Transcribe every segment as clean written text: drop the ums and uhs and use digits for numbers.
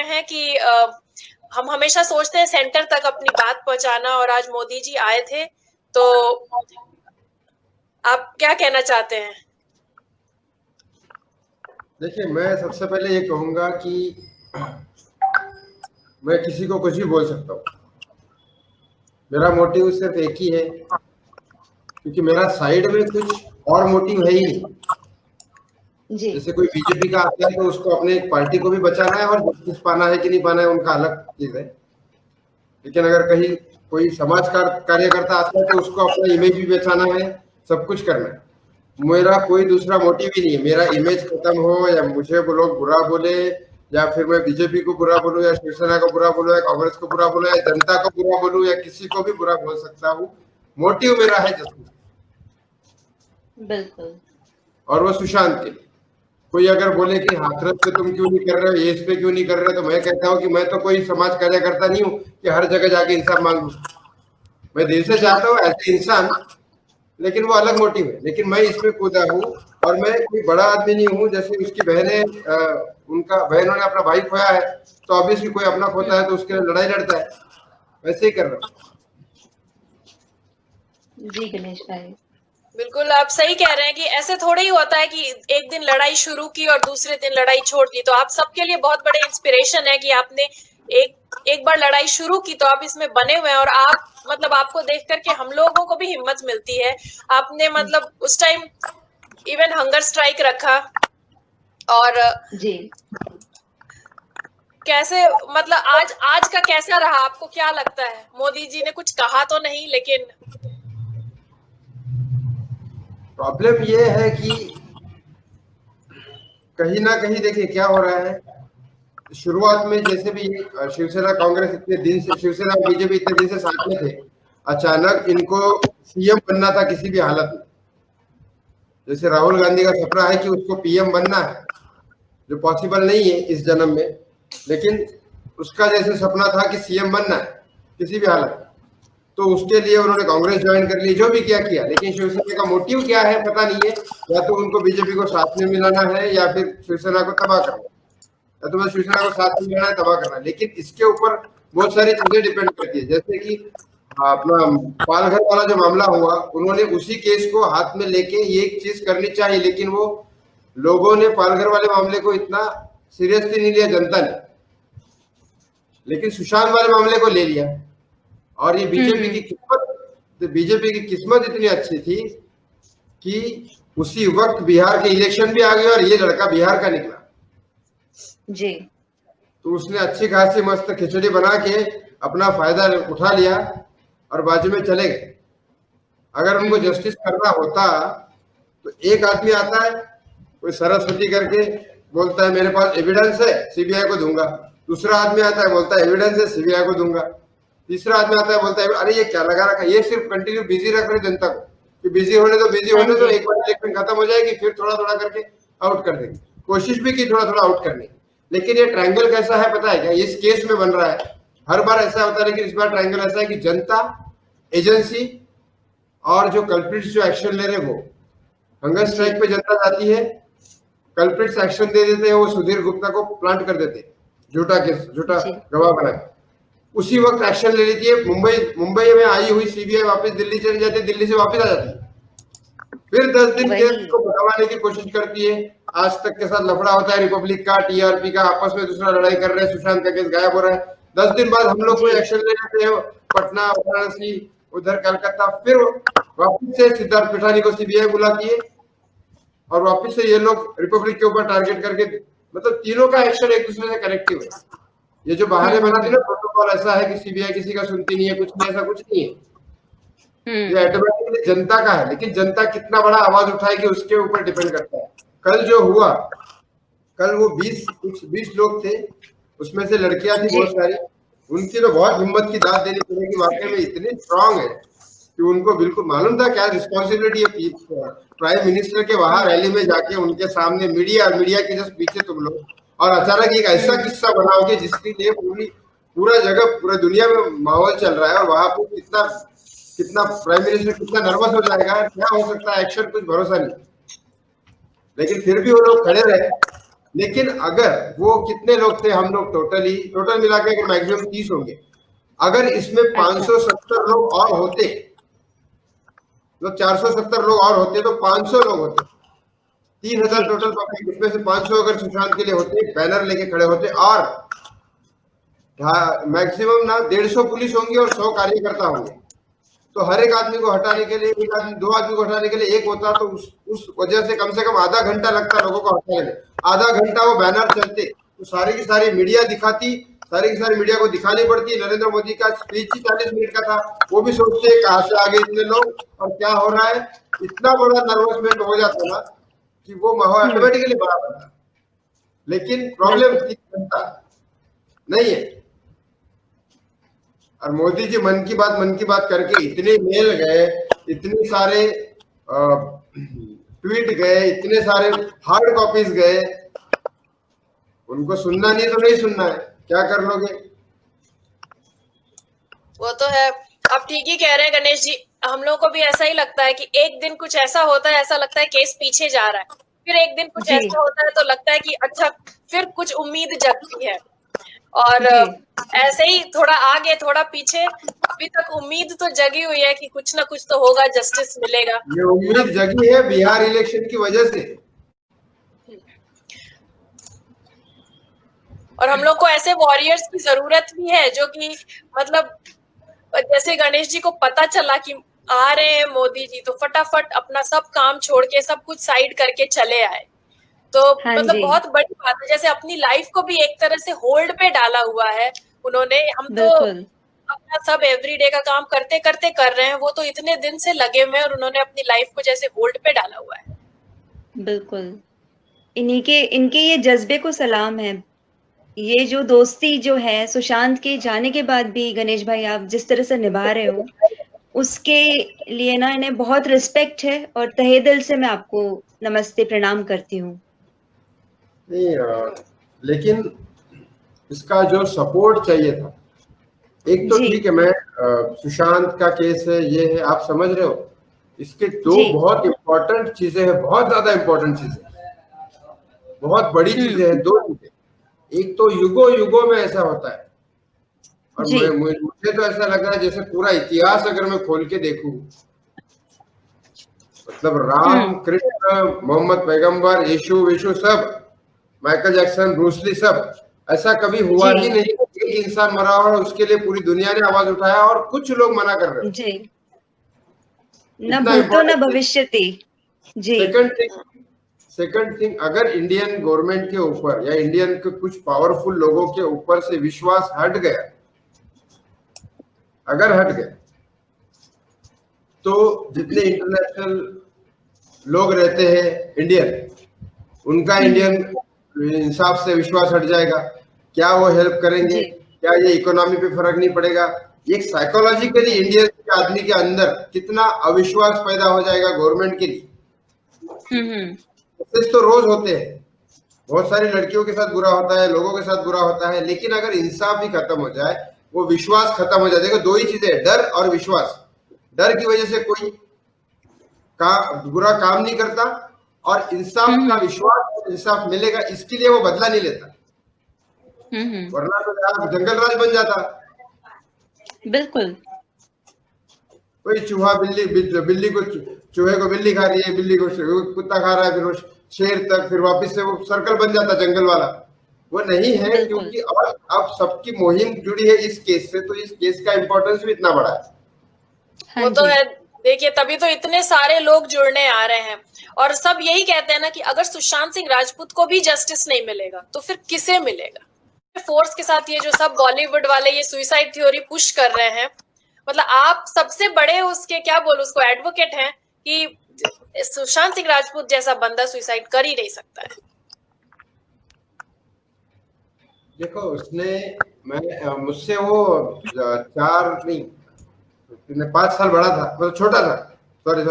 हैं कि हम हमेशा सोचते हैं सेंटर तक अपनी बात पहुंचाना, और आज मोदी जी आए थे, तो आप क्या कहना चाहते हैं? देखिए, मैं सबसे पहले ये कहूंगा कि मैं किसी को कुछ भी बोल सकता हूँ। मेरा मोटिव सिर्फ एक ही है, क्योंकि मेरा साइड में कुछ और मोटिव है ही नहीं। जी जैसे कोई बीजेपी का आता है तो उसको अपने पार्टी को भी बचाना है, और जस्टिस पाना है कि नहीं पाना है उनका अलग चीज है। लेकिन अगर कहीं कोई समाज का कार्यकर्ता आता है तो उसको अपना इमेज भी बचाना है, सब कुछ करना है। मेरा कोई दूसरा मोटिव ही नहीं है। मेरा इमेज खत्म हो या मुझे वो लोग बुरा बोले, या फिर मैं बीजेपी को बुरा बोलूं, या शिवसेना को बुरा बोलूं, या कांग्रेस को बुरा बोलूं, या जनता को बुरा बोलूं, या किसी को भी बुरा बोल सकता हूँ। मोटिव मेरा है जस्टिस, बिल्कुल। और वो सुशांत के लिए। कोई अगर बोले कि हाथरस पे तुम क्यों नहीं कर रहे हो, ये इस पे क्यों नहीं कर रहे हो, तो मैं कहता हूँ कि मैं तो कोई समाज कार्यकर्ता नहीं हूँ कि हर जगह जाके इंसाफ मांगू। मैं दिल से चाहता हूँ एज इंसान, लेकिन वो अलग मोटिव है। लेकिन मैं इसमें कूदा हूँ, और मैं कोई बड़ा आदमी नहीं हूँ। जैसे उसकी बहनें, उनका बहनों ने अपना भाई खोया है, तो ऑब्वियसली कोई अपना खोता है तो उसके लिए लड़ाई लड़ता है, वैसे ही कर रहा हूँ। जी गणेश भाई, बिल्कुल आप सही कह रहे हैं कि ऐसे थोड़ा ही होता है कि एक दिन लड़ाई शुरू की और दूसरे दिन लड़ाई छोड़ दी। तो आप सबके लिए बहुत बड़े इंस्पिरेशन है कि आपने एक बार लड़ाई शुरू की तो आप इसमें बने हुए हैं, और आप मतलब आपको देख करके हम लोगों को भी हिम्मत मिलती है। आपने मतलब उस टाइम इवन हंगर स्ट्राइक रखा, और जी कैसे मतलब आज का कैसा रहा, आपको क्या लगता है? मोदी जी ने कुछ कहा तो नहीं, लेकिन प्रॉब्लम ये है कि कहीं ना कहीं देखिए क्या हो रहा है। शुरुआत में जैसे भी शिवसेना कांग्रेस इतने दिन से, शिवसेना और बीजेपी इतने दिन से साथ में थे, अचानक इनको सीएम बनना था किसी भी हालत में। जैसे राहुल गांधी का सपना है कि उसको पीएम बनना है, जो पॉसिबल नहीं है इस जन्म में, लेकिन उसका जैसे सपना था कि सीएम बनना है किसी भी हालत में। तो उसके लिए उन्होंने कांग्रेस ज्वाइन कर ली, जो भी किया किया। लेकिन शिवसेना का मोटिव क्या है पता नहीं है। या तो उनको बीजेपी को साथ में मिलाना है, या फिर शिवसेना को तबाह करना है, या तो मैं शिवसेना को साथ में मिलाना है, तबाह करना है। लेकिन इसके ऊपर बहुत सारी चीजें डिपेंड करती है। जैसे कि अपना पालघर वाला जो मामला हुआ, उन्होंने उसी केस को हाथ में लेके ये एक चीज करनी चाहिए, लेकिन वो लोगों ने पालघर वाले मामले को इतना सीरियसली नहीं लिया, जनता ने। लेकिन सुशांत वाले मामले को ले लिया। और ये बीजेपी की किस्मत इतनी अच्छी थी कि उसी वक्त बिहार के इलेक्शन भी आ गए और ये लड़का बिहार का निकला जी। तो उसने अच्छी खासी मस्त खिचड़ी बना के अपना फायदा उठा लिया और बाजू में चले गए। अगर उनको जस्टिस करना होता तो एक आदमी आता है, कोई सरस्वती करके बोलता है मेरे पास एविडेंस है, सीबीआई को दूंगा। दूसरा आदमी आता है, बोलता है एविडेंस है, सीबीआई को दूंगा। तीसरा आदमी आता है, बोलता है अरे ये क्या लगा रखा है। ये सिर्फ कंटिन्यू बिजी रख रहे जनता को कि बिजी होने दो, बिजी होने दो। एक बार इलेक्शन खत्म हो जाएगी, फिर थोड़ा थोड़ा करके आउट कर देंगे। कोशिश भी की थोड़ा थोड़ा आउट करने की, लेकिन ये ट्रायंगल कैसा है पता है क्या? इस केस में बन रहा है। हर बार ऐसा होता है, लेकिन इस बार ट्रायंगल ऐसा है कि जनता, एजेंसी और जो कल्प्रिट्स जो एक्शन ले रहे वो। हंगर स्ट्राइक पे जनता जाती है, कल्प्रिट्स एक्शन दे देते हैं, वो सुधीर गुप्ता को प्लांट कर देते हैं, झूठा केस, झूठा गवाह बना के। उसी वक्त एक्शन ले लेती है। मुंबई में आई हुई सीबीआई वापस दिल्ली चली जाती है, दिल्ली से वापस आ जाती है। फिर 10 दिन केस को भगाने की कोशिश करती है। आज तक के साथ लफड़ा होता है रिपब्लिक का, टीआरपी का, आपस में दूसरा लड़ाई कर रहे हैं, सुशांत का केस गायब हो रहा है। 10 दिन बाद हम लोग कोई एक्शन ले लेते हैं, पटना, वाराणसी, उधर कलकत्ता। फिर वापस से सिद्धार्थ पिठानी को सीबीआई बुलाती है, और वापस से ये लोग रिपब्लिक के ऊपर टारगेट करके, मतलब तीनों का एक्शन एक दूसरे से कनेक्टिव है। ये जो बहाने बनाती है ना, प्रोटोकॉल ऐसा है कि सीबीआई किसी का सुनती नहीं है, कुछ नहीं, ऐसा कुछ नहीं है। ये ऑटोमेटिकली जनता का है, लेकिन जनता कितना बड़ा आवाज उठाएगी उसके ऊपर डिपेंड करता है। कल जो हुआ, कल वो 20 लोग थे, उसमें से लड़कियां थी बहुत सारी। उनकी तो बहुत हिम्मत की दाद देनी पड़ेगी, वाकई में इतने स्ट्रांग है कि उनको बिल्कुल मालूम था क्या रिस्पॉन्सिबिलिटी है। प्राइम मिनिस्टर के वहां रैली में जाके उनके सामने मीडिया के जस्ट पीछे तुम लोग, और अचानक एक ऐसा किस्सा बनाओगे जिसके लिए पूरा जगह, पूरा दुनिया में माहौल चल रहा है, और वहां पर कितना प्राइम मिनिस्टर कितना नर्वस हो जाएगा, क्या हो सकता है एक्शन, कुछ भरोसा नहीं। लेकिन फिर भी वो लोग खड़े रहे, लेकिन अगर वो कितने लोग थे, हम लोग टोटल मिला के मैक्सिमम 30 होंगे, अगर इसमें 570 लोग और होते, तो 470 लोग और होते तो 500 लोग होते, 3000 जी टोटल पब्लिक, उसमें से 500 अगर सुशांत के लिए होते, बैनर लेके खड़े होते, और मैक्सिमम ना 150 पुलिस होंगे और 100 कार्यकर्ता होंगे, तो हर एक आदमी को हटाने के लिए, एक आदमी 2 आदमी को हटाने के लिए एक होता, तो उस वजह से कम आधा घंटा लगता लोगों को हटाने में। आधा घंटा वो बैनर चलते तो सारी की सारी मीडिया दिखाती, सारी की सारी मीडिया को दिखानी पड़ती। नरेंद्र मोदी का स्पीच ही 40 मिनट का था, वो भी सोचते कहाँ से आगे इतने लोग और क्या हो रहा है, इतना बड़ा नर्वसमेंट हो जाता ना कि वो माहौल ऑटोमेटिकली बड़ा बनता। लेकिन प्रॉब्लम 3 घंटा नहीं है, और मोदी जी मन की बात करके इतने मेल गए, इतने सारे ट्वीट गए, इतने सारे हार्ड कॉपीज गए, उनको सुनना नहीं तो नहीं सुनना है, क्या कर लोगे? वो तो है। आप ठीक ही कह रहे हैं गणेश जी, हम लोगों को भी ऐसा ही लगता है कि एक दिन कुछ ऐसा होता है, ऐसा लगता है केस पीछे जा रहा है, फिर एक दिन कुछ जी ऐसा होता है तो लगता है कि अच्छा, फिर कुछ उम्मीद जगती है। और जी ऐसे ही थोड़ा आगे थोड़ा पीछे, अभी तक उम्मीद तो जगी हुई है कि कुछ ना कुछ तो होगा, जस्टिस मिलेगा। ये उम्मीद जगी है बिहार इलेक्शन की वजह से, और हम लोग को ऐसे वॉरियर्स की जरूरत भी है जो कि मतलब, जैसे गणेश जी को पता चला कि आ रहे हैं मोदी जी, तो फटाफट अपना सब काम छोड़ के सब कुछ साइड करके चले आए। तो हाँ मतलब जी बहुत बड़ी बात है, जैसे अपनी लाइफ को भी एक तरह से होल्ड पे डाला हुआ है उन्होंने। हम तो बिल्कुल अपना सब एवरीडे का काम करते करते कर रहे हैं, वो तो इतने दिन से लगे हुए हैं और उन्होंने अपनी लाइफ को जैसे होल्ड पे डाला हुआ है। बिल्कुल इनके ये जज्बे को सलाम है। ये जो दोस्ती जो है सुशांत के जाने के बाद भी गणेश भाई आप जिस तरह से निभा रहे हो, उसके लिए ना इन्हें बहुत रिस्पेक्ट है और तहे दिल से मैं आपको नमस्ते प्रणाम करती हूँ। नहीं लेकिन इसका जो सपोर्ट चाहिए था, एक तो जी ठीक है, मैं सुशांत का केस है, ये है, आप समझ रहे हो, इसके 2 जी बहुत इंपॉर्टेंट चीजें हैं, बहुत ज्यादा इंपॉर्टेंट चीजें, बहुत बड़ी चीजें हैं, 2 चीजें। एक तो युगों युगों में ऐसा होता है, और जी मुझे तो ऐसा लग रहा है जैसे पूरा इतिहास अगर मैं खोल के देखूं, मतलब राम कृष्ण मोहम्मद पैगंबर यीशु विशु सब, माइकल जैक्सन ब्रूसली सब, ऐसा कभी हुआ जी ही नहीं। एक इंसान मरा और उसके लिए पूरी दुनिया ने आवाज उठाया और कुछ लोग मना कर रहे हो, जी न इतना भूतो न इम्पोर्टेंट। भविष्यति। जी सेकंड थिंग, अगर इंडियन गवर्नमेंट के ऊपर या इंडियन के कुछ पावरफुल लोगों के ऊपर से विश्वास हट गया, अगर हट गया, तो जितने इंटरनेशनल लोग रहते हैं इंडियन, उनका इंडियन इंसाफ से विश्वास हट जाएगा। क्या वो हेल्प करेंगे? जी क्या ये इकोनॉमी पे फर्क नहीं पड़ेगा? एक साइकोलॉजिकली इंडियन के आदमी के अंदर कितना अविश्वास पैदा हो जाएगा गवर्नमेंट के लिए। केसेस तो रोज होते हैं, बहुत सारी लड़कियों के साथ बुरा होता है, लोगों के साथ बुरा होता है, लेकिन अगर इंसाफ ही खत्म हो जाए, वो विश्वास खत्म हो जाए। देखो 2 ही चीजें हैं, डर और विश्वास। डर की वजह से कोई बुरा काम नहीं करता, और इंसाफ का विश्वास, इंसाफ मिलेगा इसके लिए वो बदला नहीं लेता, वरना तो यार जंगल राज बन जाता। बिल्कुल कोई चूहा बिल्ली को, चूहे को बिल्ली खा रही है, बिल्ली को कुत्ता खा रहा है, फिर वो शेर तक, फिर वापस से वो सर्कल बन जाता जंगल वाला। वो नहीं है, बिल्कुल क्योंकि और अब सबकी मुहिम जुड़ी है इस केस से, तो इस केस का इंपॉर्टेंस भी इतना बड़ा है। हाँ वो तो जी है। देखिए तभी तो इतने सारे लोग जुड़ने आ रहे हैं, और सब यही कहते हैं ना कि अगर सुशांत सिंह राजपूत को भी जस्टिस नहीं मिलेगा तो फिर किसे मिलेगा। फोर्स के साथ ये जो सब बॉलीवुड वाले ये सुसाइड थ्योरी पुश कर रहे हैं, मतलब आप सबसे बड़े उसके क्या बोलूं, उसको एडवोकेट हैं कि सुशांत सिंह राजपूत जैसा बंदा सुसाइड कर ही नहीं सकता है। देखो उसने, मैं मुझसे वो 4 नहीं 5 साल बड़ा था, मतलब छोटा था, सॉरी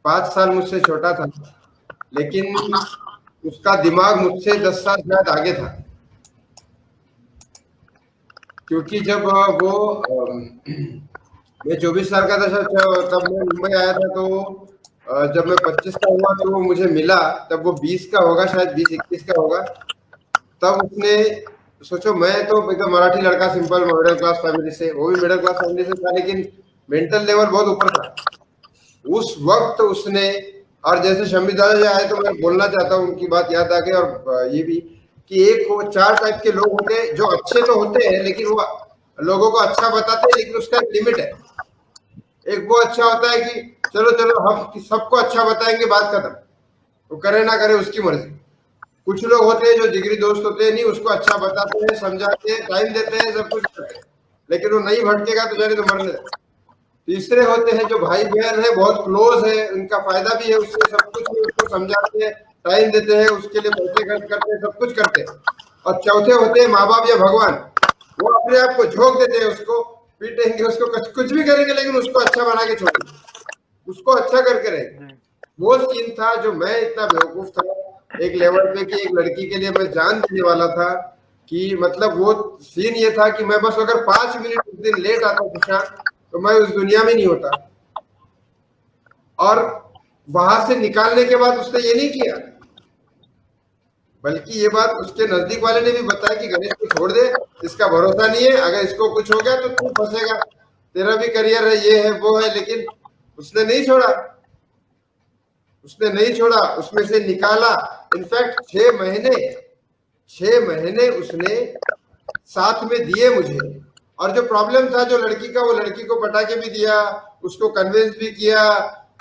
5 साल मुझसे छोटा था, लेकिन उसका दिमाग मुझसे 10 साल शायद आगे था। क्योंकि जब वो मैं 24 साल का था, तब मैं मुंबई आया था, तो जब मैं 25 का हुआ तो वो मुझे मिला, तब वो 20 का होगा, शायद 20-21 का होगा। तब उसने, सोचो मैं तो एकदम मराठी लड़का, सिंपल मिडिल क्लास फैमिली से, वो भी मिडिल क्लास फैमिली से था, लेकिन मेंटल लेवल बहुत ऊपर था उस वक्त उसने। और जैसे शम्मी दादा जी आए तो मैं बोलना चाहता हूँ, उनकी बात याद आ गई। और ये भी कि एक वो 4 टाइप के लोग होते हैं, जो अच्छे तो होते हैं लेकिन वो लोगों को अच्छा बताते हैं, लेकिन उसका एक लिमिट है। एक वो अच्छा होता है कि चलो चलो हम सबको अच्छा बताएंगे, बात खत्म, वो करे ना करे उसकी मर्जी। कुछ लोग होते हैं जो जिगरी दोस्त होते हैं, नहीं उसको अच्छा बताते हैं, समझाते हैं, टाइम देते हैं, सब कुछ करते हैं, लेकिन वो नहीं भटकेगा तो जाने तो मरने दे। तीसरे होते हैं जो भाई बहन है, बहुत क्लोज है, उनका फायदा भी है उससे, सब कुछ है, उसको समझाते हैं, टाइम देते हैं, उसके लिए पैसे खर्च करते हैं, सब कुछ करते हैं। और चौथे होते हैं माँ बाप या भगवान, वो अपने आप को झोंक देते हैं, उसको पीटेंगे, उसको कुछ भी करेंगे, लेकिन उसको अच्छा बना के छोड़ेंगे, उसको अच्छा करके रहेंगे। वो सीन था जो मैं इतना बेवकूफ था एक लेवल पे कि एक लड़की के लिए मैं जान देने वाला था। कि मतलब वो सीन ये था कि मैं बस अगर 5 मिनट उस दिन लेट आता सुशांत, तो मैं उस दुनिया में नहीं होता। और वहां से निकालने के बाद उसने ये नहीं किया, बल्कि ये बात उसके नजदीक वाले ने भी बताया कि गणेश को छोड़ दे, इसका भरोसा नहीं है, अगर इसको कुछ हो गया तो तू फंसेगा, तेरा भी करियर है, ये है वो है। लेकिन उसने नहीं छोड़ा, उसने नहीं छोड़ा, उसमें से निकाला। इनफैक्ट 6 महीने उसने साथ में दिए मुझे। और जो प्रॉब्लम था जो लड़की का, वो लड़की को पटा के भी दिया, उसको कन्विंस भी किया,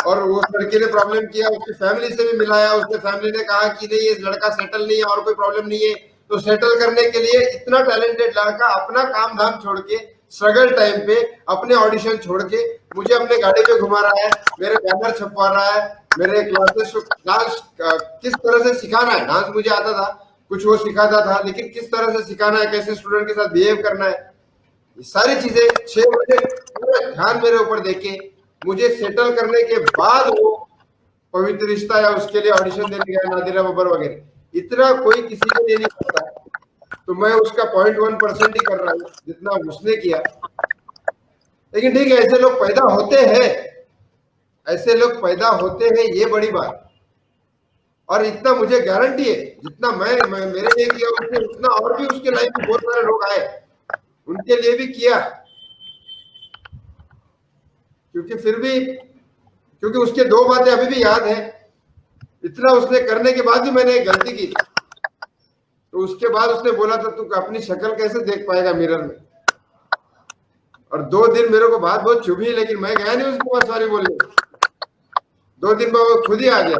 और वो लड़की ने प्रॉब्लम किया, उसकी फैमिली से भी मिलाया। उसके फैमिली ने कहा कि नहीं, ये लड़का सेटल नहीं है और कोई प्रॉब्लम नहीं है। तो सेटल करने के लिए इतना टैलेंटेड लड़का अपना काम धाम छोड़ के, स्ट्रगल टाइम पे अपने ऑडिशन छोड़ के मुझे अपने गाड़ी पे घुमा रहा है, मेरे बैनर छपवा रहा है, मेरे क्लासेस डांस किस तरह से सिखाना है। डांस मुझे आता था, कुछ वो सिखाता था, लेकिन किस तरह से सिखाना है, कैसे स्टूडेंट के साथ बिहेव करना है, ये सारी चीजें 6 महीने पूरा ध्यान मेरे ऊपर देके मुझे सेटल करने के बाद वो पवित्र रिश्ता या उसके लिए ऑडिशन देने गया, नादिरा बब्बर वगैरह। इतना कोई किसी के लिए नहीं करता, तो मैं उसका 0.1% ही कर रहा हूँ जितना उसने किया। लेकिन ठीक है, ऐसे लोग पैदा होते हैं, ऐसे लोग पैदा होते हैं, ये बड़ी बात। और इतना मुझे गारंटी है, जितना मैं मेरे लिए किया उसने, उतना और भी उसके लाइफ में बहुत सारे लोग आए, उनके लिए भी किया। क्योंकि उसके 2 बातें अभी भी याद है। इतना उसने करने के बाद भी मैंने एक गलती की, तो उसके बाद उसने बोला था, तू अपनी शक्ल कैसे देख पाएगा मिरर में। और 2 दिन मेरे को बात बहुत चुभी, लेकिन मैं गया नहीं उसके पास सॉरी बोलने। 2 दिन में वो खुद ही आ गया,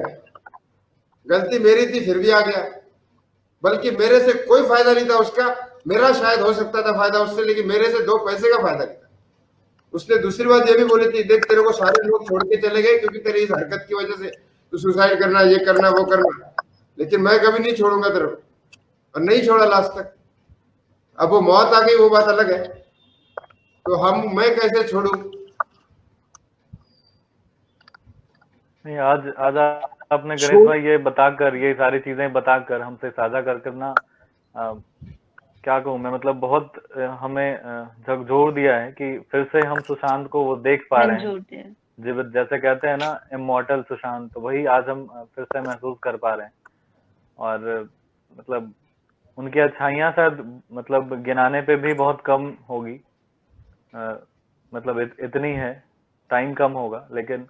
गलती मेरी थी फिर भी आ गया। बल्कि मेरे से कोई फायदा नहीं था उसका, मेरा शायद हो सकता था फायदा उससे, लेकिन मेरे से 2 पैसे का फायदा नहीं था। उसने दूसरी बात ये भी बोली थी, देख तेरे को सारे लोग छोड़ के चले गए क्योंकि तेरी इस हरकत की वजह से, तू सुसाइड करना, ये करना, वो करना, लेकिन मैं कभी नहीं छोड़ूंगा तेरे को। और नहीं छोड़ा लास्ट तक। अब वो मौत आ गई, वो बात अलग है, तो मैं कैसे छोड़ू। नहीं, आज आपने गणेश भाई ये बताकर, ये सारी चीजें बताकर हमसे साझा कर करना, क्या कहूँ मैं, मतलब बहुत हमें झकझोर दिया है कि फिर से हम सुशांत को वो देख पा रहे हैं, जैसे कहते हैं ना, इमॉर्टल सुशांत, तो वही आज हम फिर से महसूस कर पा रहे हैं। और मतलब उनकी अच्छाइयाँ शायद मतलब गिनाने पे भी बहुत कम होगी, मतलब इतनी है, टाइम कम होगा, लेकिन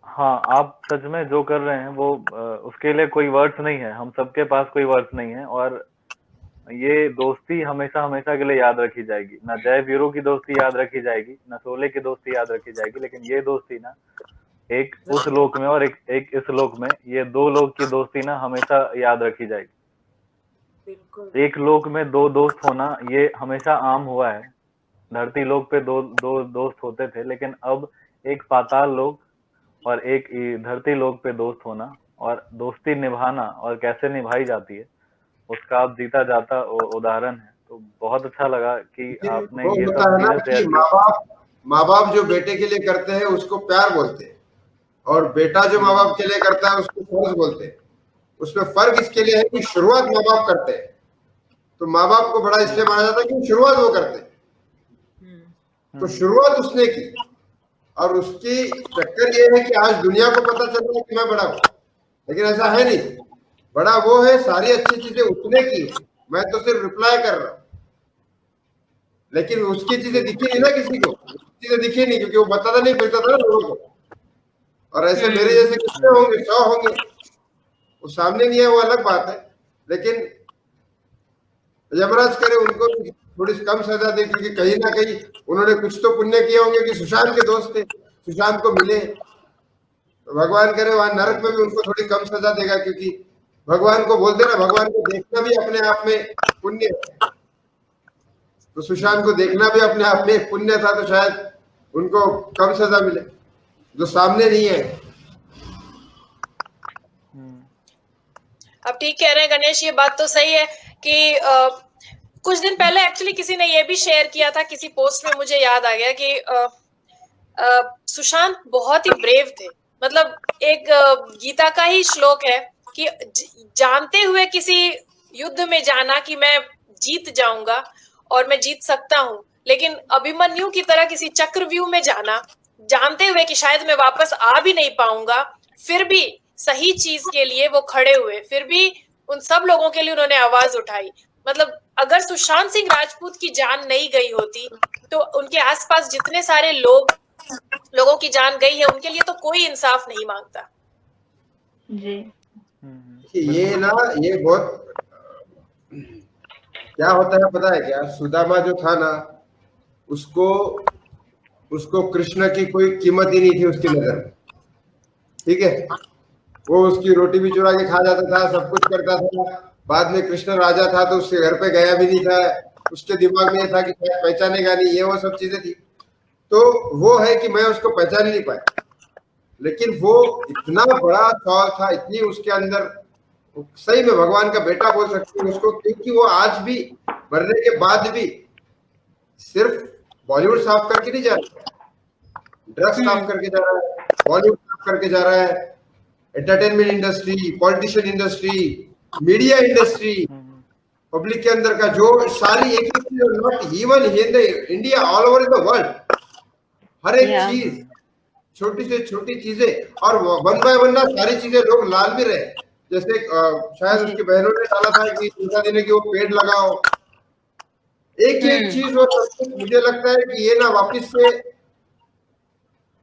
हाँ, आप सच में जो कर रहे हैं वो उसके लिए कोई वर्ड्स नहीं है, हम सबके पास कोई वर्ड्स नहीं है। और ये दोस्ती हमेशा हमेशा के लिए याद रखी जाएगी। ना जय वीरू की दोस्ती याद रखी जाएगी, ना शोले की दोस्ती याद रखी जाएगी, लेकिन ये दोस्ती ना, एक उस लोक में और एक इस लोक में, ये 2 लोग की दोस्ती ना हमेशा याद रखी जाएगी। बिल्कुल। एक लोक में 2 दोस्त होना ये हमेशा आम हुआ है। धरती लोक पे दो दोस्त होते थे, लेकिन अब एक पाताल लोक और एक धरती लोक पे दोस्त होना, और दोस्ती निभाना और कैसे निभाई जाती है, उसका आप जीता जाता उदाहरण है। तो बहुत अच्छा लगा कि आपने वो ये होता सब है ना चीजें शेयर कि की। माँ बाप जो बेटे के लिए करते हैं उसको प्यार बोलते हैं, और बेटा जो माँ बाप के लिए करता है उसको फर्ज बोलते हैं। उसमें फर्क इसके लिए है कि शुरुआत माँ बाप करते हैं, तो माँ बाप को बड़ा इसलिए माना जाता है कि शुरुआत वो करते हैं। तो शुरुआत उसने की, और उसकी चक्कर ये है कि आज दुनिया को पता चल रहा है कि मैं बड़ा हूं, लेकिन ऐसा है नहीं। बड़ा वो है, सारी अच्छी चीजें उसने की, मैं तो सिर्फ रिप्लाई कर रहा हूं। लेकिन उसकी चीजें दिखी नहीं ना किसी को, चीजें दिखी नहीं क्योंकि वो बताता नहीं फिरता था ना लोगों को। और ऐसे मेरे जैसे कितने होंगे, 100 होंगे, वो सामने नहीं है, वो अलग बात है। लेकिन यमराज करे उनको थोड़ी कम सजा दे, क्योंकि कहीं ना कहीं उन्होंने कुछ तो पुण्य किए होंगे कि सुशांत के दोस्त थे, सुशांत को मिले। तो भगवान करे वहां नरक में भी उनको थोड़ी कम सजा देगा, क्योंकि भगवान को बोलते ना, भगवान को देखना भी अपने आप में पुण्य है। तो सुशांत को देखना भी अपने आप में एक पुण्य था, तो शायद उनको कम सजा मिले, जो सामने नहीं है। अब ठीक कह रहे हैं गणेश, ये बात तो सही है कि कुछ दिन पहले एक्चुअली किसी ने ये भी शेयर किया था किसी पोस्ट में, मुझे याद आ गया कि सुशांत बहुत ही ब्रेव थे। मतलब एक गीता का ही श्लोक है कि जानते हुए किसी युद्ध में जाना कि मैं जीत जाऊंगा और मैं जीत सकता हूं, लेकिन अभिमन्यु की तरह किसी चक्रव्यूह में जाना जानते हुए कि शायद मैं वापस आ भी नहीं पाऊंगा, फिर भी सही चीज के लिए वो खड़े हुए, फिर भी उन सब लोगों के लिए उन्होंने आवाज उठाई। मतलब अगर सुशांत सिंह राजपूत की जान नहीं गई होती तो उनके आसपास जितने सारे लोगों की जान गई है, उनके लिए तो कोई इंसाफ नहीं मांगता। जी ये ना, ये बहुत क्या होता है पता है क्या, सुदामा जो था ना, उसको कृष्ण की कोई कीमत ही नहीं थी उसकी नजर में, ठीक है। वो उसकी रोटी भी चुरा के खा जाता था, सब कुछ करता था। बाद में कृष्ण राजा था तो उसके घर पे गया भी नहीं था, उसके दिमाग में ये था कि शायद पहचानेगा नहीं, ये वो सब चीजें थी। तो वो है कि मैं उसको पहचान नहीं पाया, लेकिन वो इतना बड़ा सवाल था, इतनी उसके अंदर, सही में भगवान का बेटा बोल सकते हैं उसको, क्योंकि वो आज भी मरने के बाद भी सिर्फ बॉलीवुड साफ करके नहीं जा रहा, ड्रग्स साफ करके जा रहा है, बॉलीवुड साफ करके जा रहा है, entertainment industry, politician industry, media industry, public के अंदर का जो सारी एक not even in India, all over the world, हर एक चीज, छोटी से छोटी चीजें, और वन बाय वन ना सारी चीजें लोग लाल भी रहे। जैसे शायद उसकी बहनों ने डाला था कि टीका देने की वो पेड़ लगाओ, एक एक चीज, और मुझे लगता है कि ये ना वापिस से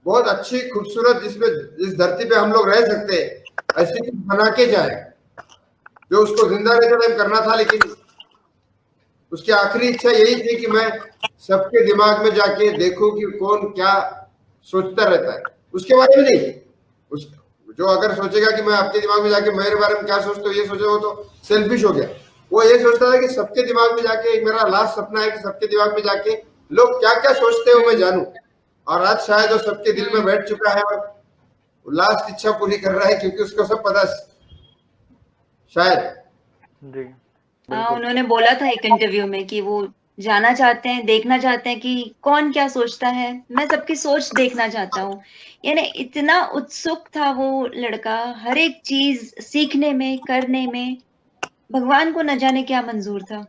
बहुत अच्छी खूबसूरत, जिसमें जिस धरती पे हम लोग रह सकते हैं, ऐसी कुछ बना के जाए, जो उसको जिंदा रहते टाइम करना था। लेकिन उसकी आखिरी इच्छा यही थी कि मैं सबके दिमाग में जाके देखूं कि कौन क्या सोचता रहता है, उसके बारे में नहीं। जो अगर सोचेगा कि मैं आपके दिमाग में जाके मेरे बारे में क्या सोचता हूँ ये सोचे, वो तो सेल्फिश हो गया। वो ये सोचता है कि सबके दिमाग में जाके, मेरा लास्ट सपना है कि सबके दिमाग में जाके लोग क्या क्या सोचते हो मैं जानूं। और आज शायद वो सबके दिल में बैठ चुका है और लास्ट इच्छा पूरी कर रहा है, क्योंकि उसको सब पता शायद। जी हाँ, उन्होंने बोला था एक इंटरव्यू में कि वो जाना चाहते हैं, देखना चाहते हैं कि कौन क्या सोचता है, मैं सबकी सोच देखना चाहता हूँ। यानी इतना उत्सुक था वो लड़का हर एक चीज सीखने में, करने में। भगवान को न जाने क्या मंजूर था।